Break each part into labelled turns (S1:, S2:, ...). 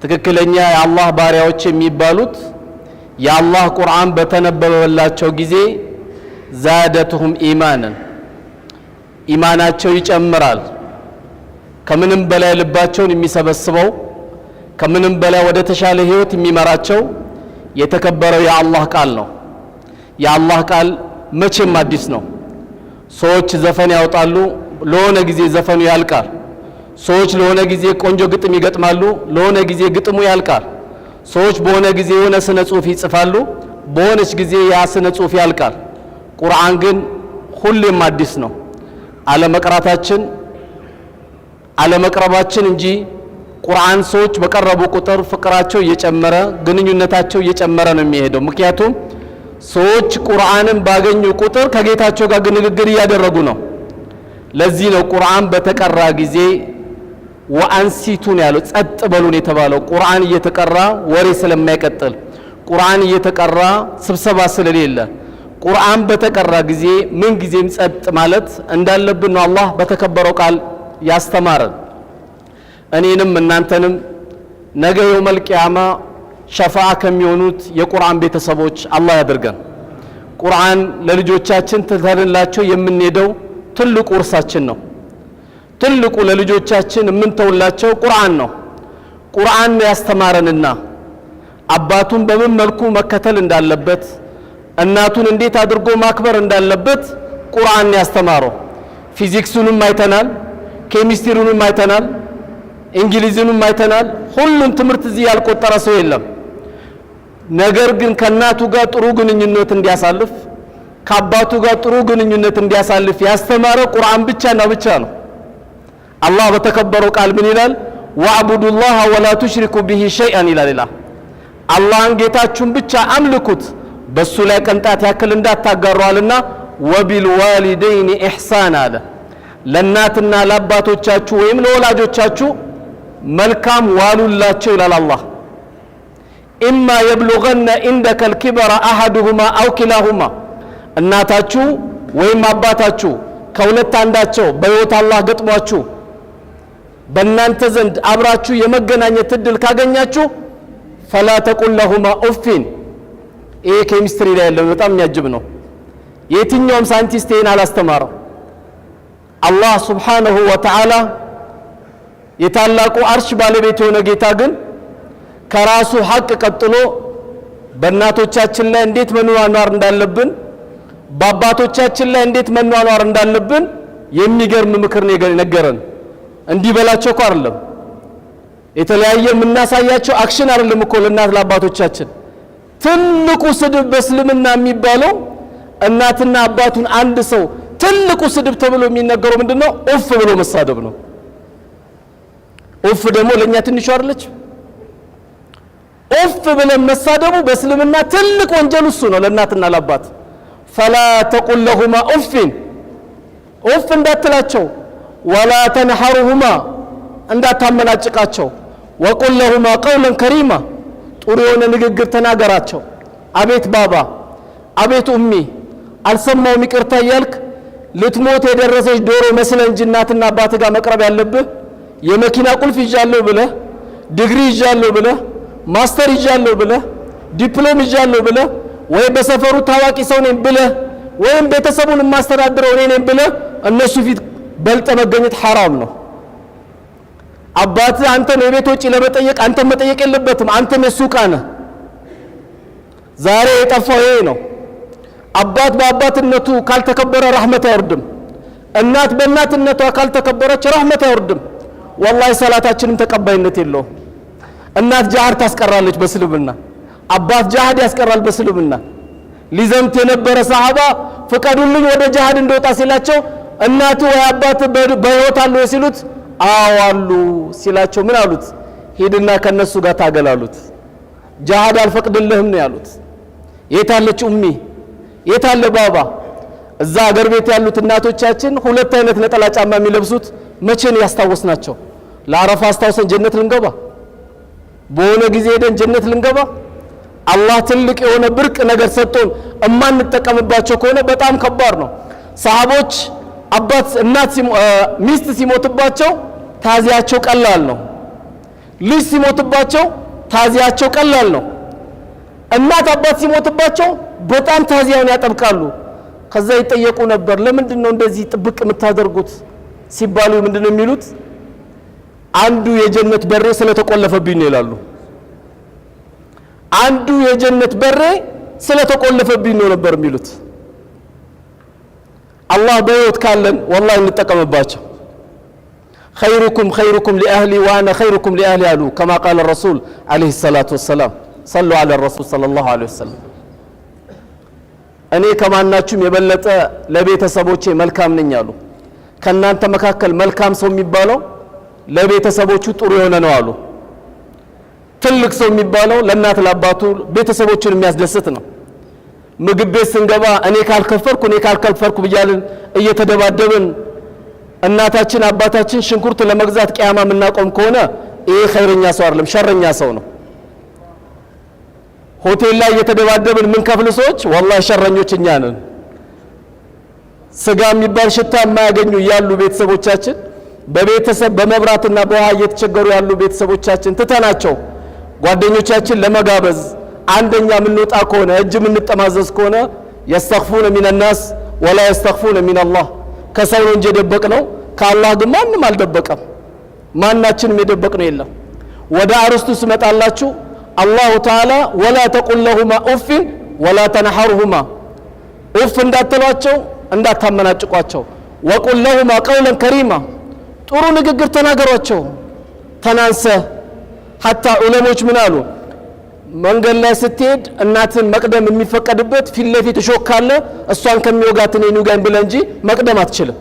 S1: ትክክለኛ የአላህ ባሪያዎች የሚባሉት የአላህ ቁርአን በተነበበላቸው ጊዜ ዛደቱሁም ኢማናን ኢማናቸው ይጨምራል። ከምንም በላይ ልባቸውን የሚሰበስበው ከምንም በላይ ወደ ተሻለ ህይወት የሚመራቸው የተከበረው የአላህ ቃል ነው። የአላህ ቃል መቼም አዲስ ነው። ሰዎች ዘፈን ያወጣሉ፣ ለሆነ ጊዜ ዘፈኑ ያልቃል። ሰዎች ለሆነ ጊዜ ቆንጆ ግጥም ይገጥማሉ፣ ለሆነ ጊዜ ግጥሙ ያልቃል። ሰዎች በሆነ ጊዜ የሆነ ስነ ጽሁፍ ይጽፋሉ፣ በሆነች ጊዜ ያ ስነ ጽሁፍ ያልቃል። ቁርአን ግን ሁሌም አዲስ ነው። አለመቅራታችን አለመቅረባችን እንጂ ቁርአን ሰዎች በቀረቡ ቁጥር ፍቅራቸው እየጨመረ ግንኙነታቸው እየጨመረ ነው የሚሄደው። ምክንያቱም ሰዎች ቁርአንን ባገኙ ቁጥር ከጌታቸው ጋር ንግግር እያደረጉ ነው። ለዚህ ነው ቁርአን በተቀራ ጊዜ ወአንሲቱን ያለው ጸጥ በሉን የተባለው። ቁርአን እየተቀራ ወሬ ስለማይቀጥል፣ ቁርአን እየተቀራ ስብሰባ ስለሌለ፣ ቁርአን በተቀራ ጊዜ ምን ጊዜም ጸጥ ማለት እንዳለብን ነው አላህ በተከበረው ቃል ያስተማረን። እኔንም እናንተንም ነገ የውመል ቂያማ ሸፋዓ ከሚሆኑት የቁርአን ቤተሰቦች አላህ ያድርገን። ቁርአን ለልጆቻችን ትተንላቸው የምንሄደው ትልቁ ውርሳችን ነው። ትልቁ ለልጆቻችን የምንተውላቸው ቁርአን ነው። ቁርአን ያስተማረንና አባቱን በምን መልኩ መከተል እንዳለበት፣ እናቱን እንዴት አድርጎ ማክበር እንዳለበት ቁርአን ያስተማረው። ፊዚክሱንም አይተናል፣ ኬሚስትሪውንም አይተናል፣ እንግሊዝንም አይተናል። ሁሉም ትምህርት እዚህ ያልቆጠረ ሰው የለም። ነገር ግን ከናቱ ጋር ጥሩ ግንኙነት እንዲያሳልፍ ከአባቱ ጋር ጥሩ ግንኙነት እንዲያሳልፍ ያስተማረ ቁርአን ብቻና ብቻ ነው። አላህ በተከበረው ቃል ምን ይላል? ወአቡዱላህ ወላ ቱሽሪኩ ቢሂ ሸይአን ይላል። አላህን ጌታችሁን ብቻ አምልኩት በሱ ላይ ቅንጣት ያክል እንዳታጋሩአልና ወቢልዋሊደይኒ ኢሕሳን አለ። ለእናትና ለአባቶቻችሁ ወይም ለወላጆቻችሁ መልካም ዋሉላቸው ይላል አላህ። ኢማ የብሉገነ ኢንደከ ልኪበረ አሐዱሁማ አው ኪላሁማ፣ እናታችሁ ወይም አባታችሁ ከሁለት አንዳቸው በሕይወት አላህ ገጥሟችሁ በእናንተ ዘንድ አብራችሁ የመገናኘት እድል ካገኛችሁ ፈላ ተቁል ለሁማ ኡፊን። ይሄ ኬሚስትሪ ላይ ያለው በጣም የሚያጅብ ነው። የትኛውም ሳይንቲስት ይሄን አላስተማረው። አላህ ሱብሓነሁ ወተዓላ የታላቁ አርሽ ባለቤት የሆነ ጌታ ግን ከራሱ ሐቅ ቀጥሎ በእናቶቻችን ላይ እንዴት መኗኗር እንዳለብን በአባቶቻችን ላይ እንዴት መኗኗር እንዳለብን የሚገርም ምክር ነገረን። እንዲህ በላቸው እኮ አይደለም፣ የተለያየ የምናሳያቸው አክሽን አይደለም እኮ ለእናት ለአባቶቻችን። ትልቁ ስድብ በእስልምና የሚባለው እናትና አባቱን አንድ ሰው ትልቁ ስድብ ተብሎ የሚነገረው ምንድነው? ኡፍ ብሎ መሳደብ ነው። ኡፍ ደግሞ ለኛ ትንሹ አይደለች። ኡፍ ብለን መሳደቡ በእስልምና ትልቅ ወንጀል እሱ ነው ለእናትና ለአባት። ፈላ ተቁል ለሁማ ኡፊን፣ ኡፍ እንዳትላቸው፣ ወላ ተንሐሩሁማ እንዳታመናጭቃቸው፣ ወቁል ለሁማ ቀውለን ከሪማ ጥሩ የሆነ ንግግር ተናገራቸው። አቤት ባባ፣ አቤት ኡሚ፣ አልሰማውም ይቅርታ እያልክ ልትሞት የደረሰች ዶሮ መስለ እንጂ እናትና አባት ጋር መቅረብ ያለብህ የመኪና ቁልፍ ይዣለሁ ብለህ ዲግሪ ይዣለሁ ብለህ ማስተር ይዣለሁ ብለህ ዲፕሎም ይዣለሁ ብለህ ወይ በሰፈሩ ታዋቂ ሰው ነኝ ብለህ ወይም ቤተሰቡን የማስተዳድረው እኔ ነኝ ብለህ እነሱ ፊት በልጠ መገኘት ሐራም ነው። አባት አንተን የቤት ወጪ ለመጠየቅ አንተ መጠየቅ የለበትም። አንተም የሱ ዕቃ ነህ። ዛሬ የጠፋው ይሄ ነው። አባት በአባትነቱ ካልተከበረ ረህመት አይወርድም። እናት በእናትነቷ ካልተከበረች ረህመት አይወርድም። ወላሂ ሰላታችንም ተቀባይነት የለውም። እናት ጃሃድ ታስቀራለች በእስልምና፣ አባት ጃሃድ ያስቀራል በእስልምና። ሊዘምት የነበረ ሰሃባ ፍቀዱልኝ ወደ ጃሃድ እንደወጣ ሲላቸው እናቱ ወይ አባት በሕይወት አሉ ሲሉት አዎ አሉ ሲላቸው ምን አሉት? ሂድና ከነሱ ጋር ታገላሉት። ጃሃድ አልፈቅድልህም ነው ያሉት። የታለች ኡሚ? የታለ ባባ? እዛ አገር ቤት ያሉት እናቶቻችን ሁለት አይነት ነጠላ ጫማ የሚለብሱት መቼ ነው ያስታወስናቸው? ለአረፋ አስታውሰን ጀነት ልንገባ፣ በሆነ ጊዜ ሄደን ጀነት ልንገባ። አላህ ትልቅ የሆነ ብርቅ ነገር ሰጥቶን እማንጠቀምባቸው ከሆነ በጣም ከባድ ነው። ሰሃቦች አባት እናት ሚስት ሲሞትባቸው ታዚያቸው ቀላል ነው። ልጅ ሲሞትባቸው ታዚያቸው ቀላል ነው። እናት አባት ሲሞትባቸው በጣም ታዚያውን ያጠብቃሉ። ከዛ ይጠየቁ ነበር ለምንድን ነው እንደዚህ ጥብቅ የምታደርጉት ሲባሉ ምንድነው የሚሉት? አንዱ የጀነት በሬ ስለተቆለፈብኝ ነው ይላሉ። አንዱ የጀነት በሬ ስለተቆለፈብኝ ነው ነበር የሚሉት። አላህ በህይወት ካለን ወላሂ እንጠቀምባቸው። خيركم خيركم لأهلي وأنا خيركم لأهلي አሉ كما قال الرسول عليه الصلاة والسلام صلوا على الرسول صلى الله عليه وسلم እኔ ከማናችሁም የበለጠ ለቤተሰቦቼ መልካም ነኝ አሉ። ከናንተ መካከል መልካም ሰው የሚባለው ለቤተሰቦቹ ጥሩ የሆነ ነው አሉ። ትልቅ ሰው የሚባለው ለእናት ለአባቱ ቤተሰቦቹን የሚያስደስት ነው። ምግብ ቤት ስንገባ እኔ ካልከፈልኩ ብያልን እየተደባደብን እናታችን አባታችን ሽንኩርት ለመግዛት ቂያማ ምናቆም ከሆነ ይሄ ኸይረኛ ሰው አይደለም ሸረኛ ሰው ነው። ሆቴል ላይ እየተደባደብን ምን ከፍል ሰዎች ወላሂ ሸረኞች እኛ ነን። ስጋ የሚባል ሽታ የማያገኙ ያሉ ቤተሰቦቻችን በቤተሰብ በመብራትና በውሃ እየተቸገሩ ያሉ ቤተሰቦቻችን ትተናቸው ጓደኞቻችን ለመጋበዝ አንደኛ ምንወጣ ከሆነ እጅ ምንጠማዘዝ ከሆነ يستخفون من الناس ولا يستخفون من الله ከሰው እንጂ የደበቅነው ከአላህ ግን ማንንም አልደበቀም። ማናችንም የደበቅነው የለም። ወደ አርስቱ ስመጣላችሁ አላሁ ተዓላ ወላ ተቁል ለሁማ ኡፍ ወላ ተንሐርሁማ ኡፍ እንዳትሏቸው እንዳታመናጭቋቸው ወቁል ለሁማ ቀውለን ከሪማ ጥሩ ንግግር ተናገሯቸው ተናንሰ ሐታ ዑለሞች ምን አሉ መንገድ ላይ ስትሄድ እናትን መቅደም የሚፈቀድበት ፊት ለፊት ሾካለ እሷን ከሚወጋት እኔ ንጋኝ ብለ እንጂ መቅደም አትችልም።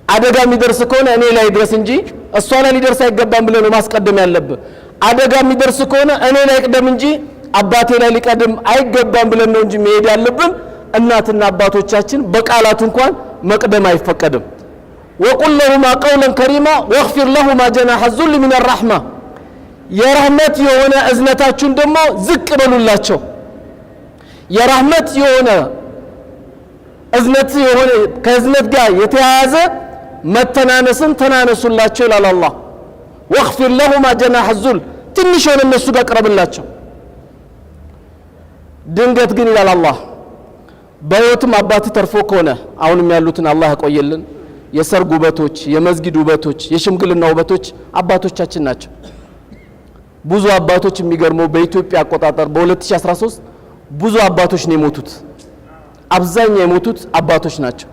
S1: አደጋ የሚደርስ ከሆነ እኔ ላይ ድረስ እንጂ እሷ ላይ ሊደርስ አይገባም ብለ ነው ማስቀደም ያለብህ። አደጋ የሚደርስ ከሆነ እኔ ላይ ቀደም እንጂ አባቴ ላይ ሊቀደም አይገባም ብለ ነው እንጂ መሄድ ያለብን። እናትና አባቶቻችን በቃላት እንኳን መቅደም አይፈቀድም። وقل لهما قولا كريما واغفر لهما جناح الذل من الرحمه የራህመት የሆነ እዝነታችሁን ደግሞ ዝቅ በሉላቸው። የራህመት የሆነ እዝነት የሆነ ከእዝነት ጋር የተያያዘ መተናነስን ተናነሱላቸው ይላል አላህ። واغفر لهما جناح الذل ትንሽ ሆነ እነሱ ጋር ቀርብላቸው። ድንገት ግን ይላል አላህ በህይወትም አባት ተርፎ ከሆነ አሁንም ያሉትን አላህ ያቆየልን። የሰርግ ውበቶች፣ የመስጊድ ውበቶች፣ የሽምግልና ውበቶች አባቶቻችን ናቸው። ብዙ አባቶች የሚገርመው በኢትዮጵያ አቆጣጠር በ2013 ብዙ አባቶች ነው የሞቱት። አብዛኛው የሞቱት አባቶች ናቸው።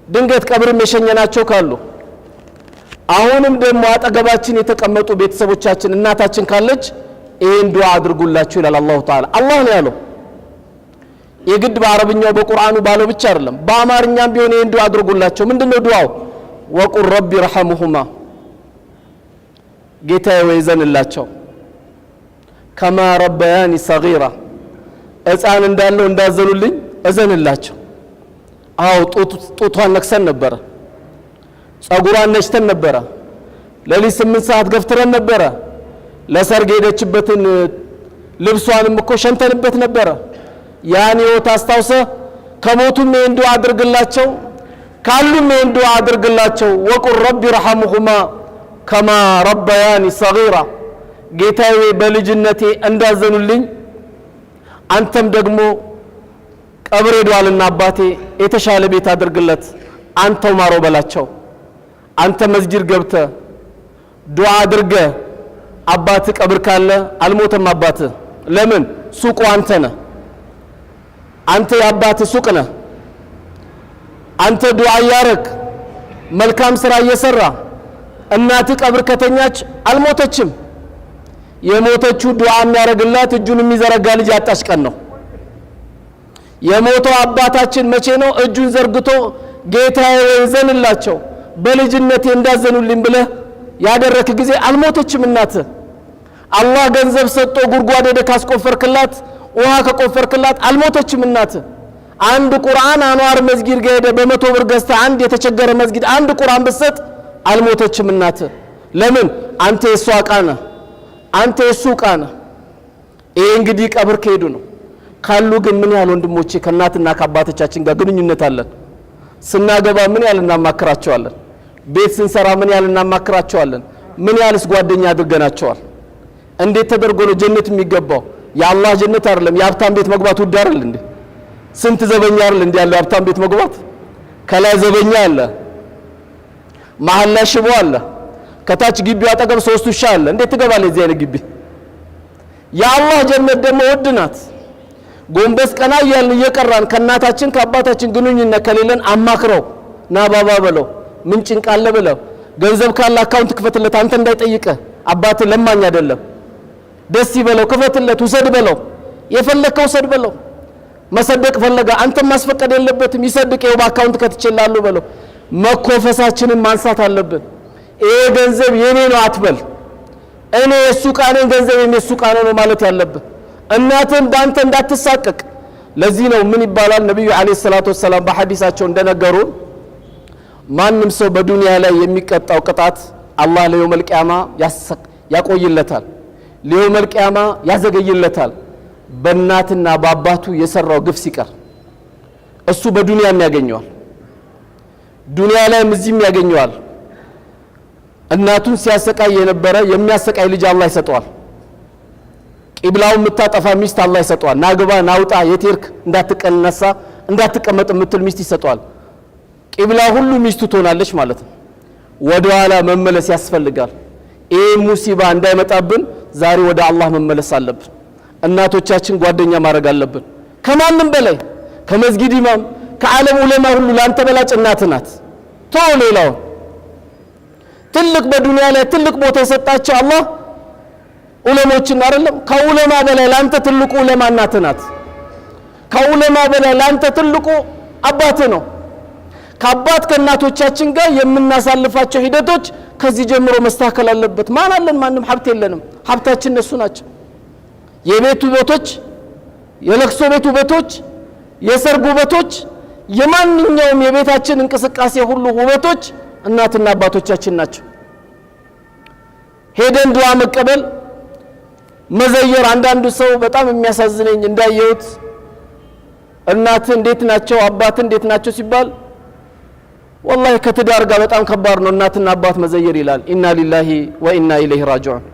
S1: ድንገት ቀብርም የሸኘናቸው ካሉ አሁንም ደግሞ አጠገባችን የተቀመጡ ቤተሰቦቻችን እናታችን ካለች ይሄን ዱዓ አድርጉላችሁ ይላል አላሁ ተዓላ። አላህ ነው ያለው። የግድ በአረብኛው በቁርአኑ ባለው ብቻ አይደለም በአማርኛም ቢሆን ይሄን ዱዓ አድርጉላቸው። ምንድነው ዱዓው? ወቁል ረቢ ረሐሙሁማ ጌታዬ ወይ ዘንላቸው ከማ ረበያኒ ሰጊራ ሕፃን እንዳለው እንዳዘኑልኝ እዘንላቸው። አው ጡቷን ነክሰን ነበረ፣ ጸጉሯን ነጭተን ነበረ፣ ለሊት 8 ሰዓት ገፍትረን ነበረ፣ ለሰርግ ሄደችበትን ልብሷንም እኮ ሸንተንበት ነበረ። ያን ህይወት አስታውሰ ከሞቱም ይሄን ዱዓ አድርግላቸው ካሉም ይሄን ዱዓ አድርግላቸው። ወቁል ረቢ ረሐሙሁማ ከማ ረበያኒ ሰጊራ ጌታዬ በልጅነቴ እንዳዘኑልኝ አንተም ደግሞ ቀብር ሄዷልና አባቴ የተሻለ ቤት አድርግለት አንተው ማረው በላቸው። አንተ መስጂድ ገብተ ዱዓ አድርገ አባት ቀብር ካለ አልሞተም አባት ለምን ሱቁ አንተ ነህ። አንተ የአባት ሱቅ ነህ። አንተ ዱዓ ያረክ መልካም ስራ እየሰራ እናት ቀብር ከተኛች አልሞተችም። የሞተችው ዱዓ የሚያረግላት እጁን የሚዘረጋ ልጅ ያጣሽ ቀን ነው። የሞተው አባታችን መቼ ነው እጁን ዘርግቶ ጌታዬ ወይዘንላቸው በልጅነቴ እንዳዘኑልኝ ብለህ ያደረክ ጊዜ አልሞተችም እናት። አላህ ገንዘብ ሰጥቶ ጉርጓድ ሄደ ካስቆፈርክላት ውሃ ከቆፈርክላት አልሞተችም እናት። አንድ ቁርአን አንዋር መስጊድ ጋር ሄደ በ100 ብር ገዝታ አንድ የተቸገረ መስጊድ አንድ ቁርአን ብትሰጥ አልሞተችም እናት። ለምን? አንተ የሷ ዕቃ ነህ፣ አንተ የሱ ዕቃ ነህ። ይሄ እንግዲህ ቀብር ከሄዱ ነው። ካሉ ግን ምን ያህል ወንድሞቼ ከእናትና ከአባቶቻችን ጋር ግንኙነት አለን? ስናገባ ምን ያህል እናማክራቸዋለን? ቤት ስንሰራ ምን ያህል እናማክራቸዋለን? ምን ያልስ ጓደኛ አድርገናቸዋል? እንዴት ተደርጎ ነው ጀነት የሚገባው? የአላህ ጀነት አይደለም የሀብታም ቤት መግባት ውድ አይደል እንዴ? ስንት ዘበኛ አይደል እንዴ ያለው ሀብታም ቤት መግባት? ከላይ ዘበኛ አለ፣ መሃል ላይ ሽቦ አለ፣ ከታች ግቢው አጠገብ 3 ውሻ አለ። እንዴት ትገባለህ እዚህ አይነት ግቢ? የአላህ ጀነት ደግሞ ውድ ናት። ጎንበስ ቀና እያልን እየቀራን ከእናታችን ከአባታችን ግንኙነት ከሌለን አማክረው ና ባባ በለው፣ ምን ጭንቃለ በለው፣ ገንዘብ ካለ አካውንት ክፈትለት፣ አንተ እንዳይጠይቅህ አባት ለማኝ አይደለም። ደስ ይበለው፣ ክፈትለት፣ ውሰድ በለው፣ የፈለከው ውሰድ በለው። መሰደቅ ፈለገ አንተ ማስፈቀድ የለበትም፣ ይሰድቅ ይው በአካውንት ከትችላሉ በለው። መኮፈሳችንን ማንሳት አለብን። ይሄ ገንዘብ የኔ ነው አትበል። እኔ የሱ ቃኔ ገንዘብ የሱ ቃኔ ነው ማለት ያለብህ። እናትን ባንተ እንዳትሳቀቅ። ለዚህ ነው ምን ይባላል ነብዩ አለይሂ ሰላቱ ወሰለም በሐዲሳቸው እንደነገሩን ማንም ሰው በዱንያ ላይ የሚቀጣው ቅጣት አላህ ለየውመል ቂያማ ያቆይለታል፣ ለየውመል ቂያማ ያዘገይለታል። በእናትና በአባቱ የሰራው ግፍ ሲቀር እሱ በዱንያም ያገኘዋል፣ ዱንያ ላይም እዚህም ያገኘዋል። እናቱን ሲያሰቃይ የነበረ የሚያሰቃይ ልጅ አላህ ይሰጠዋል። ቂብላውን የምታጠፋ ሚስት አላህ ይሰጠዋል። ናግባ ናውጣ የቴርክ እንዳትቀነሳ እንዳትቀመጥ የምትል ሚስት ይሰጠዋል። ቂብላ ሁሉ ሚስቱ ትሆናለች ማለት ነው። ወደ ኋላ መመለስ ያስፈልጋል። ይሄ ሙሲባ እንዳይመጣብን ዛሬ ወደ አላህ መመለስ አለብን። እናቶቻችን ጓደኛ ማድረግ አለብን። ከማንም በላይ ከመስጊድ ኢማም ከዓለም ዑለማ ሁሉ ላንተ በላጭ እናት ናት። ተው ሌላው ትልቅ በዱንያ ላይ ትልቅ ቦታ የሰጣቸው አላህ ዑለሞችን አይደለም። ከዑለማ በላይ ላንተ ትልቁ ዑለማ እናት ናት። ከዑለማ በላይ ላንተ ትልቁ አባት ነው። ከአባት ከእናቶቻችን ጋር የምናሳልፋቸው ሂደቶች ከዚህ ጀምሮ መስተካከል አለበት። ማን አለን? ማንም ሀብት የለንም። ሀብታችን እነሱ ናቸው። የቤቱ ውበቶች፣ የለቅሶ ቤቱ ውበቶች፣ የሰርጉ ውበቶች፣ የማንኛውም የቤታችን እንቅስቃሴ ሁሉ ውበቶች እናትና አባቶቻችን ናቸው። ሄደን ዱዓ መቀበል መዘየር። አንዳንዱ ሰው በጣም የሚያሳዝነኝ እንዳየሁት እናት እንዴት ናቸው አባት እንዴት ናቸው ሲባል ወላሂ ከትዳር ጋር በጣም ከባድ ነው። እናትና አባት መዘየር ይላል። ኢና ሊላሂ ወኢና ኢለይሂ ራጂዑን።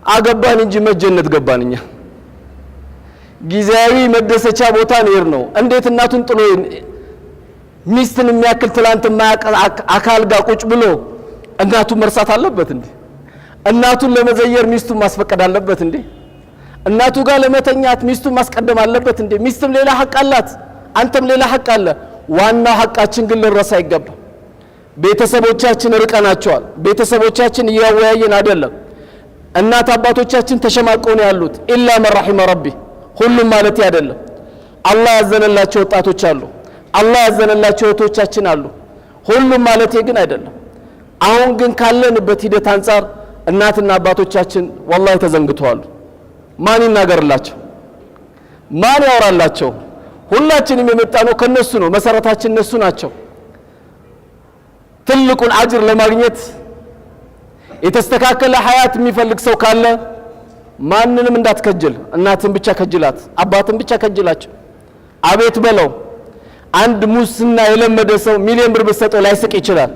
S1: አገባን እንጂ መጀነት ገባን እኛ። ጊዜያዊ መደሰቻ ቦታ ነው። እንዴት እናቱን ጥሎ ሚስትን የሚያክል ትላንት የማያውቅ አካል ጋር ቁጭ ብሎ እናቱን መርሳት አለበት እንዴ? እናቱን ለመዘየር ሚስቱን ማስፈቀድ አለበት እንዴ? እናቱ ጋር ለመተኛት ሚስቱን ማስቀደም አለበት እንዴ? ሚስትም ሌላ ሐቅ አላት፣ አንተም ሌላ ሐቅ አለ። ዋናው ሐቃችን ግን ልንረሳ አይገባ። ቤተሰቦቻችን ርቀናቸዋል። ቤተሰቦቻችን እያወያየን አይደለም። እናት አባቶቻችን ተሸማቀው ነው ያሉት። ኢላ መን ረሒመ ረቢ፣ ሁሉም ማለት አይደለም። አላህ ያዘነላቸው ወጣቶች አሉ፣ አላህ ያዘነላቸው እህቶቻችን አሉ። ሁሉም ማለት ግን አይደለም። አሁን ግን ካለንበት ሂደት አንፃር እናትና አባቶቻችን ወላሂ ተዘንግተዋል። ማን ይናገርላቸው? ማን ያወራላቸው? ሁላችንም የመጣነው ከነሱ ነው። መሰረታችን እነሱ ናቸው። ትልቁን አጅር ለማግኘት የተስተካከለ ሐያት የሚፈልግ ሰው ካለ ማንንም እንዳትከጅል። እናትን ብቻ ከጅላት፣ አባትን ብቻ ከጅላቸው። አቤት በለው። አንድ ሙስና የለመደ ሰው ሚሊዮን ብር ብትሰጠው ላይስቅ ይችላል።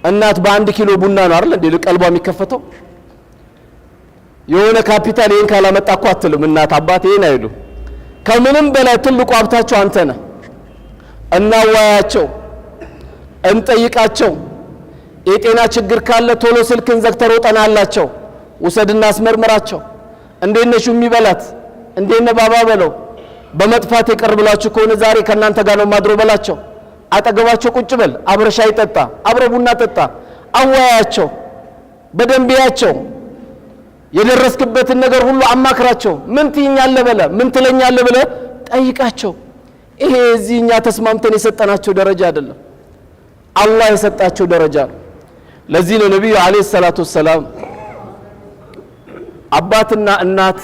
S1: እናት በ1 ኪሎ ቡና ነው አይደል እንዴ ቀልቧ የሚከፈተው? የሆነ ካፒታል ይሄን ካላመጣ እኮ አትልም። እናት አባት ይሄን አይሉ። ከምንም በላይ ትልቁ ሀብታቸው አንተ ነህ። እናዋያቸው፣ እንጠይቃቸው። የጤና ችግር ካለ ቶሎ ስልክን ዘግተው ጠናላቸው፣ ውሰድና አስመርምራቸው። እንዴት ነሽ የሚበላት እንዴት ነው ባባ በለው። በመጥፋት ይቀርብላችሁ ከሆነ ዛሬ ከናንተ ጋር ነው ማድሮ በላቸው። አጠገባቸው ቁጭ በል፣ አብረ ሻይ ጠጣ፣ አብረ ቡና ጠጣ። አዋያቸው፣ በደንቢያቸው። የደረስክበትን ነገር ሁሉ አማክራቸው። ምን ትይኛለህ በለ፣ ምን ትለኛለህ በለ ጠይቃቸው። ይሄ እዚህኛ ተስማምተን የሰጠናቸው ደረጃ አይደለም፣ አላህ የሰጣቸው ደረጃ ነው። ለዚህ ነው ነብዩ አለይሂ ሰላቱ ወሰላም አባትና እናት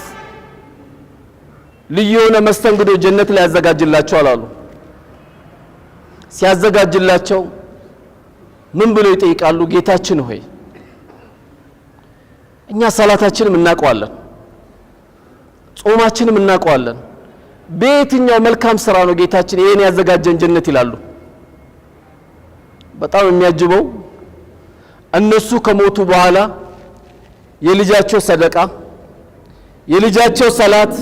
S1: ልዩ የሆነ መስተንግዶ ጀነት ላይ ያዘጋጅላቸዋል አሉ። ሲያዘጋጅላቸው ምን ብለው ይጠይቃሉ? ጌታችን ሆይ እኛ ሰላታችንም እናውቀዋለን፣ ጾማችንም እናውቀዋለን፣ በየትኛው መልካም ስራ ነው ጌታችን ይሄን ያዘጋጀን ጀነት ይላሉ። በጣም የሚያጅበው እነሱ ከሞቱ በኋላ የልጃቸው ሰደቃ፣ የልጃቸው ሰላት፣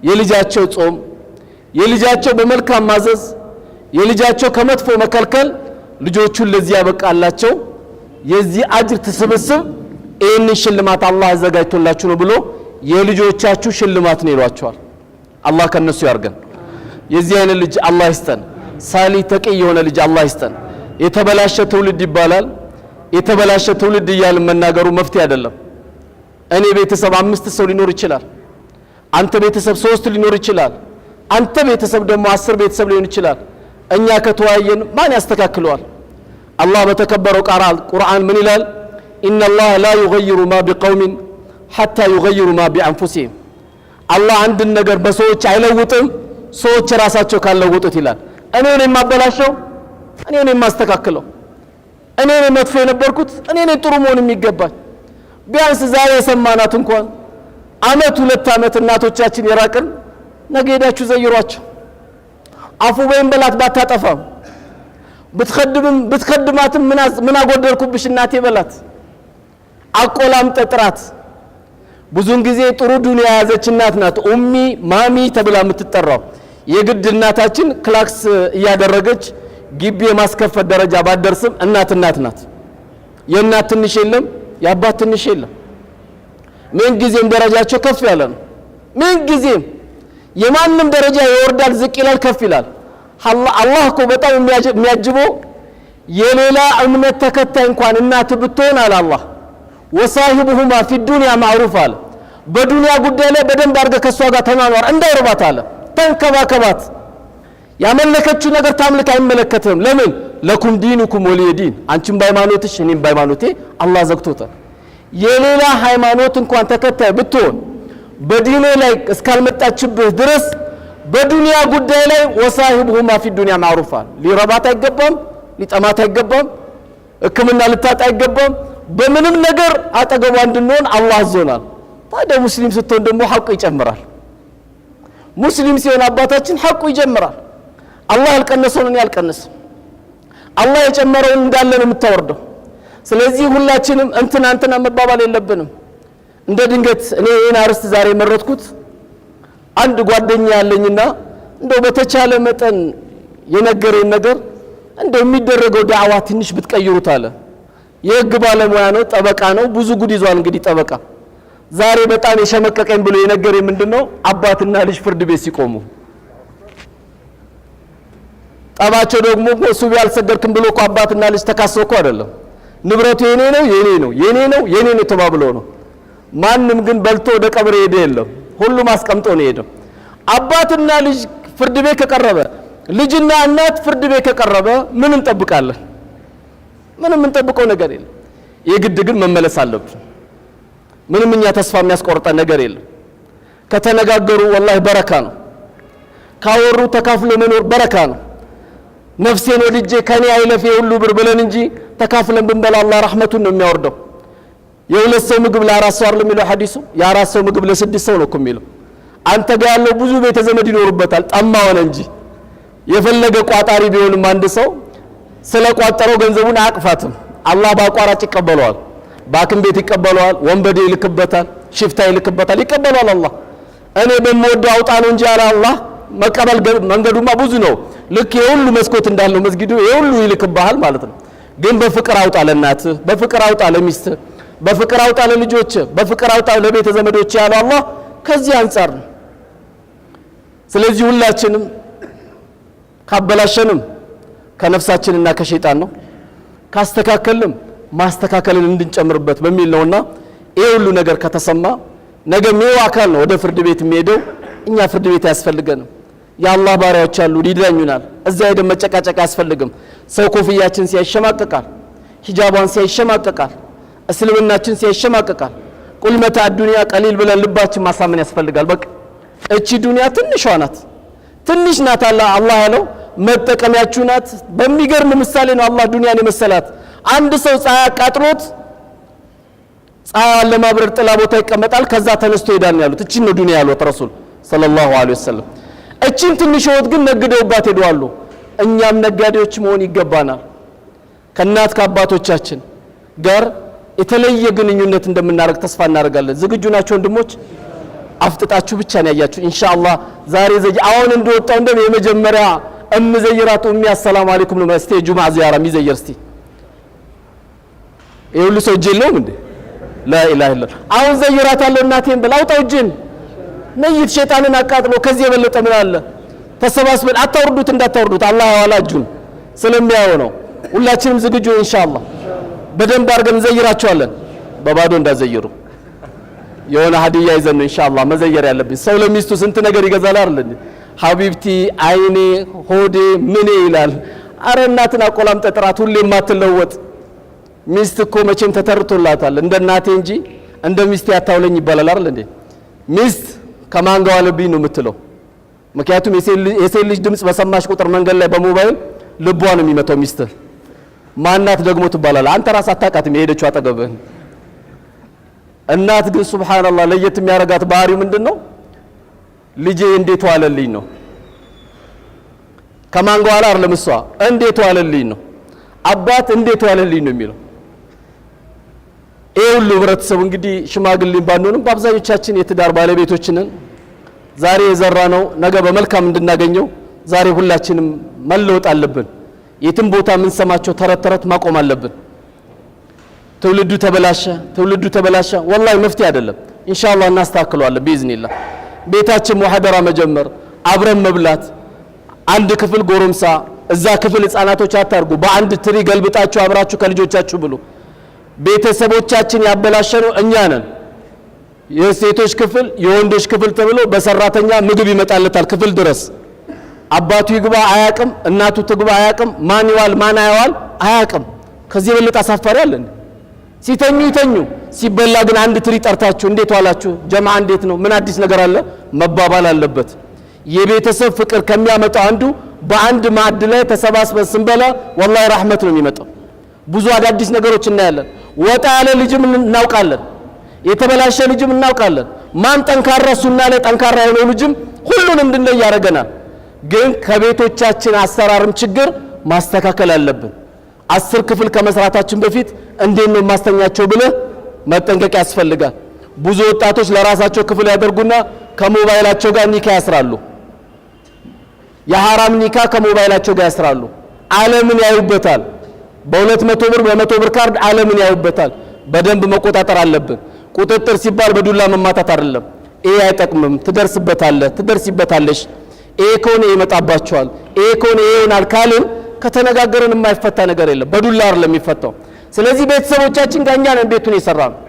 S1: የልጃቸው ጾም፣ የልጃቸው በመልካም ማዘዝ፣ የልጃቸው ከመጥፎ መከልከል ልጆቹን ለዚህ ያበቃላቸው የዚህ አጅር ተሰበሰብ ይህን ሽልማት አላህ አዘጋጅቶላችሁ ነው ብሎ የልጆቻችሁ ሽልማት ነው ይሏቸዋል። አላህ ከነሱ ያርገን። የዚህ አይነት ልጅ አላህ ይስጠን። ሳሊ ተቂ የሆነ ልጅ አላህ ይስጠን። የተበላሸ ትውልድ ይባላል። የተበላሸ ትውልድ እያልን መናገሩ መፍትሄ አይደለም። እኔ ቤተሰብ 5 ሰው ሊኖር ይችላል። አንተ ቤተሰብ 3 ሊኖር ይችላል። አንተ ቤተሰብ ደግሞ 10 ቤተሰብ ሊሆን ይችላል። እኛ ከተወያየን ማን ያስተካክለዋል? አላህ በተከበረው ቁርአን ምን ይላል? ኢነላህ ላ ዩገይሩ ማ ቢቀውሚን ሐታ ዩገይሩ ማ ቢአንፉሲሂም። አላህ አንድን ነገር በሰዎች አይለውጥም ሰዎች ራሳቸው ካልለውጡት ይላል። እኔ ነኝ የማበላሸው፣ እኔ ነኝ የማስተካክለው፣ እኔ ነኝ መጥፎ የነበርኩት፣ እኔ ነኝ ጥሩ መሆን የሚገባኝ። ቢያንስ ዛሬ የሰማናት እንኳን አመት 2 አመት እናቶቻችን የራቅን ነገ ሄዳችሁ ዘይሯቸው። አፉ በይን በላት ባታጠፋም ብትከድማትም ምን አጎደልኩብሽ እናቴ በላት። አቆላም ጠጥራት። ብዙን ጊዜ ጥሩ ዱንያ ያዘች እናት ናት ኡሚ ማሚ ተብላ የምትጠራው። የግድ እናታችን ክላክስ እያደረገች ግቢ የማስከፈት ደረጃ ባደርስም እናት ናት። የእናት ትንሽ የለም፣ የአባት ትንሽ የለም። ምን ጊዜም ደረጃቸው ከፍ ያለ ነው። ምን ጊዜም የማንም ደረጃ ይወርዳል፣ ዝቅ ይላል፣ ከፍ ይላል። አላህ እኮ በጣም የሚያጅበው የሌላ እምነት ተከታይ እንኳን እናት ብትሆን አለ አላህ ወሳሂቡሁማ ፊ ዱንያ ማዕሩፍ አለ። በዱንያ ጉዳይ ላይ በደንብ አድርገህ ከሷ ጋር ተኗኗር፣ እንዳይርባት አለ። ተንከባከባት። ያመለከችው ነገር ታምልክ አይመለከትም። ለምን ለኩም ዲኑኩም ወሊየ ዲን፣ አንቺም በሃይማኖትሽ እኔም በሃይማኖቴ አላህ ዘግቶታል። የሌላ ሃይማኖት እንኳን ተከታይ ብትሆን በዲኑ ላይ እስካልመጣችብህ ድረስ በዱንያ ጉዳይ ላይ ወሳሂቡሁማ ፊ ዱንያ ማዕሩፍ አለ። ሊረባት አይገባም፣ ሊጠማት አይገባም፣ ሕክምና ልታጣ አይገባም። በምንም ነገር አጠገቧ እንድንሆን አላህ አዞናል። ታዲያ ሙስሊም ስትሆን ደግሞ ሐቁ ይጨምራል። ሙስሊም ሲሆን አባታችን ሐቁ ይጀምራል። አላህ ያልቀነሰውን ያልቀነሰ አላህ የጨመረውን እንዳለ ነው የምታወርደው። ስለዚህ ሁላችንም እንትና መባባል የለብንም። እንደ ድንገት እኔ ይሄን አርስት ዛሬ መረጥኩት። አንድ ጓደኛ ያለኝና እንደው በተቻለ መጠን የነገረኝ ነገር እንደው የሚደረገው ዳዕዋ ትንሽ ብትቀይሩት አለ። የህግ ባለሙያ ነው፣ ጠበቃ ነው፣ ብዙ ጉድ ይዟል። እንግዲህ ጠበቃ ዛሬ በጣም የሸመቀቀኝ ብሎ የነገረኝ ምንድነው አባትና ልጅ ፍርድ ቤት ሲቆሙ ጠባቸው ደግሞ ሱቢ አልሰገድክም ብሎ እኮ አባትና ልጅ ተካሰው እኮ አይደለም። ንብረቱ የኔ ነው ተባብሎ ነው። ማንም ግን በልቶ ወደ ቀብር ሄደ የለም። ሁሉም አስቀምጦ ነው ሄደው። አባትና ልጅ ፍርድ ቤት ከቀረበ፣ ልጅና እናት ፍርድ ቤት ከቀረበ ምን እንጠብቃለን? ምንም እንጠብቀው ነገር የለም። የግድ ግን መመለስ አለብን። ምንም እኛ ተስፋ የሚያስቆርጠን ነገር የለም። ከተነጋገሩ ወላሂ በረካ ነው። ካወሩ ተካፍሎ መኖር በረካ ነው። ነፍሴን ወድጄ ከኔ አይለፍ የሁሉ ብር ብለን እንጂ ተካፍለን ብንበላ አላህ ረህመቱን ነው የሚያወርደው። የሁለት ሰው ምግብ ለ4 ሰው አይደለም የሚለው ሐዲሱ፣ የ4 ሰው ምግብ ለ6 ሰው ነው እኮ የሚለው። አንተ ጋር ያለው ብዙ ቤተ ዘመድ ይኖርበታል፣ ጠማ ሆነ እንጂ የፈለገ ቋጣሪ ቢሆንም አንድ ሰው ስለቋጠረው ገንዘቡን አያቅፋትም። አላህ በአቋራጭ ይቀበለዋል። ባክም ቤት ይቀበለዋል፣ ወንበዴ ይልክበታል፣ ሽፍታ ይልክበታል፣ ይቀበለዋል። አላህ እኔ በመወደው አውጣ ነው እንጂ አለ አላህ። መቀበል መንገዱማ ብዙ ነው። ልክ የሁሉ መስኮት እንዳለው መስጊዱ የሁሉ ይልክብሃል ማለት ነው። ግን በፍቅር አውጣ ለእናትህ፣ በፍቅር አውጣ ለሚስትህ፣ በፍቅር አውጣ ለልጆች፣ በፍቅር አውጣ ለቤተ ዘመዶች ያለው አላህ ከዚህ አንፃር ነው። ስለዚህ ሁላችንም ካበላሸንም ከነፍሳችንና ከሸይጣን ነው፣ ካስተካከልንም ማስተካከልን እንድንጨምርበት በሚል ነውና ይሄ ሁሉ ነገር ከተሰማ ነገ ሜው አካል ነው ወደ ፍርድ ቤት የሚሄደው። እኛ ፍርድ ቤት አያስፈልገንም። የአላህ ባሪያዎች አሉ ይድረኙናል። እዛ ሄደን መጨቃጨቅ አያስፈልግም። ሰው ኮፍያችን ሲያሸማቅቃል፣ ሂጃቧን ሲያሸማቅቃል፣ እስልምናችን ሲያሸማቅቃል፣ ቁልመታ ዱንያ ቀሊል ብለን ልባችን ማሳመን ያስፈልጋል። በቃ እቺ ዱንያ ትንሿ ናት፣ ትንሽ ናት። አላህ ያለው መጠቀሚያችሁ ናት። በሚገርም ምሳሌ ነው አላህ ዱንያን የመሰላት። አንድ ሰው ፀሐይ አቃጥሎት ፀሐይዋን ለማብረር ጥላ ቦታ ይቀመጣል፣ ከዛ ተነስቶ ሄዳል ያሉት። እቺ ነው ዱንያ ያሉት ረሱል ሰለላሁ ዐለይሂ ወሰለም። እቺን ትንሽ ህይወት ግን ነግደውባት ሄደዋል። እኛም ነጋዴዎች መሆን ይገባናል። ከእናት ከአባቶቻችን ጋር የተለየ ግንኙነት እንደምናደርግ ተስፋ እናደርጋለን። ዝግጁ ናቸው ወንድሞች? አፍጥጣችሁ ብቻ ነው ያያችሁ ኢንሻአላህ። ዛሬ አሁን እንደወጣው እንደም የመጀመሪያ እምዘይራቱ አሰላሙ አለይኩም ነው መስቴ ጁማዓ ዚያራ የሚዘይር እስቲ ይሁሉ ሰው ጀለውም እንዴ ላኢላሃ ኢላ አሁን ዘይራታለሁ እናቴን ብላውጣው ጅን ነይት ሸይጣንን አቃጥሎ ከዚህ የበለጠ ምን አለ? ተሰባስበን አታወርዱት እንዳታወርዱት አላህ ያዋላጁን ስለሚያው ነው። ሁላችንም ዝግጁ ኢንሻአላህ በደንብ አድርገን ዘይራቸዋለን። በባዶ እንዳዘይሩ የሆነ ሀዲያ ይዘን ነው ኢንሻአላህ መዘየር ያለብን። ሰው ለሚስቱ ስንት ነገር ይገዛል አይደል? ሀቢብቲ አይኔ ሆዴ ምን ይላል። አረ እናትን አቆላም ጠጥራት ሁሌ ማትለወጥ ሚስት እኮ መቼም ተተርቶላታል። እንደ እናቴ እንጂ እንደ ሚስቴ አታውለኝ ይባላል አይደል እንዴ? ሚስት ከማን ጋር ዋለብኝ ነው የምትለው። ምክንያቱም የሴት ልጅ ድምጽ በሰማሽ ቁጥር መንገድ ላይ በሞባይል ልቧ ነው የሚመታው ሚስት። ማናት ደግሞ ትባላል። አንተ ራስ አታውቃትም የሄደችው አጠገብህ። እናት ግን ሱብሃንአላህ ለየት የሚያረጋት ባህሪው ምንድነው? ልጄ እንዴት ዋለልኝ ነው። ከማን ጋር ዋለ አይደለም እሷ እንዴት ዋለልኝ ነው። አባት እንዴት ዋለልኝ ነው የሚለው። ይሄ ሁሉ ህብረተሰቡ እንግዲህ ሽማግሌ ባንሆንም በአብዛኞቻችን የትዳር ባለቤቶች ነን። ዛሬ የዘራ ነው ነገ በመልካም እንድናገኘው ዛሬ ሁላችንም መለወጥ አለብን። የትም ቦታ ምን ሰማቸው ተረት ማቆም አለብን። ትውልዱ ተበላሸ ወላሂ መፍትሄ አይደለም። ኢንሻአላህ እናስተካክለዋለን ቢኢዝኒላህ። ቤታችን ሙሐደራ መጀመር፣ አብረን መብላት፣ አንድ ክፍል ጎረምሳ እዛ ክፍል ህፃናቶች አታርጉ። በአንድ ትሪ ገልብጣችሁ አብራችሁ ከልጆቻችሁ ብሉ። ቤተሰቦቻችን ያበላሸነው እኛ ነን። የሴቶች ክፍል የወንዶች ክፍል ተብሎ በሰራተኛ ምግብ ይመጣለታል ክፍል ድረስ። አባቱ ይግባ አያቅም፣ እናቱ ትግባ አያቅም፣ ማን ይዋል ማን አይዋል አያቅም። ከዚህ የበለጠ አሳፋሪ አለ? ሲተኙ ይተኙ፣ ሲበላ ግን አንድ ትሪ ጠርታችሁ እንዴት ዋላችሁ ጀማዓ እንዴት ነው ምን አዲስ ነገር አለ መባባል አለበት። የቤተሰብ ፍቅር ከሚያመጣው አንዱ በአንድ ማዕድ ላይ ተሰባስበን ስንበላ ወላሂ ረህመት ነው የሚመጣው። ብዙ አዳዲስ ነገሮች እናያለን። ወጣ ያለ ልጅም እናውቃለን፣ የተበላሸ ልጅም እናውቃለን። ማን ጠንካራ ሱና ላይ ጠንካራ የሆነ ልጅም ሁሉን እንድንለይ ያደርገናል። ግን ከቤቶቻችን አሰራርም ችግር ማስተካከል አለብን። 10 ክፍል ከመስራታችን በፊት እንዴት ነው ማስተኛቸው ብለ መጠንቀቅ ያስፈልጋል። ብዙ ወጣቶች ለራሳቸው ክፍል ያደርጉና ከሞባይላቸው ጋር ኒካ ያስራሉ። የሐራም ኒካ ከሞባይላቸው ጋር ያስራሉ። ዓለምን ያዩበታል። በ200 ብር በ100 ብር ካርድ ዓለምን ያዩበታል። በደንብ መቆጣጠር አለብን። ቁጥጥር ሲባል በዱላ መማታት አይደለም። ይሄ አይጠቅምም፣ ትደርሲበታለሽ፣ ይሄ ከሆነ ይመጣባቸዋል፣ ይሄ ከሆነ ይሆናል ካልን ከተነጋገረን የማይፈታ ነገር የለም። በዱላ አይደለም የሚፈታው። ስለዚህ ቤተሰቦቻችን ጋር እኛ ነን ቤቱን የሰራነው፣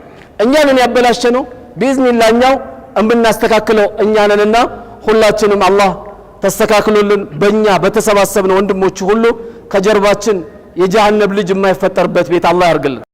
S1: እኛ ነን ያበላሸነው። ቢኢዝኒላህ እኛው እምናስተካክለው እኛ ነንና ሁላችንም አላህ ተስተካክሎልን በእኛ በተሰባሰብነው ወንድሞች ሁሉ ከጀርባችን የጀሃነም ልጅ የማይፈጠርበት ቤት አላህ ያርግልን።